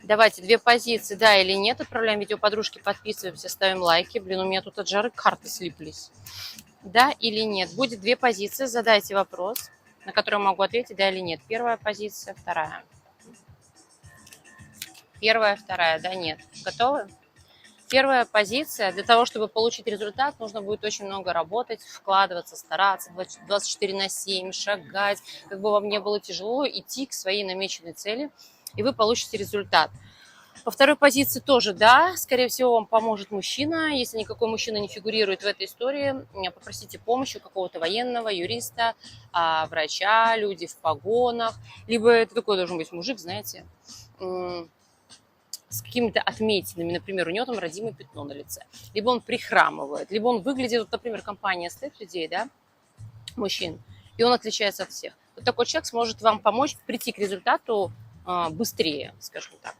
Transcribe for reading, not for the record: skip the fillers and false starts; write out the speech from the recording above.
Давайте две позиции, да или нет. Отправляем видео подружке, подписываемся, ставим лайки. Блин, у меня тут от жары карты слиплись. Да или нет? Будет две позиции, задайте вопрос, на который я могу ответить, да или нет. Первая позиция, вторая. Первая, вторая, да, нет. Готовы? Первая позиция. Для того, чтобы получить результат, нужно будет очень много работать, вкладываться, стараться, 24/7, шагать. Как бы вам не было тяжело, идти к своей намеченной цели, и вы получите результат. По второй позиции тоже, да, скорее всего, вам поможет мужчина. Если никакой мужчина не фигурирует в этой истории, попросите помощи у какого-то военного, юриста, врача, люди в погонах. Либо это такой должен быть мужик, знаете, с какими-то отметинами, например, у него там родимое пятно на лице, либо он прихрамывает, либо он выглядит, вот, например, компания стоит людей, да, мужчин, и он отличается от всех. Вот такой человек сможет вам помочь прийти к результату быстрее, скажем так.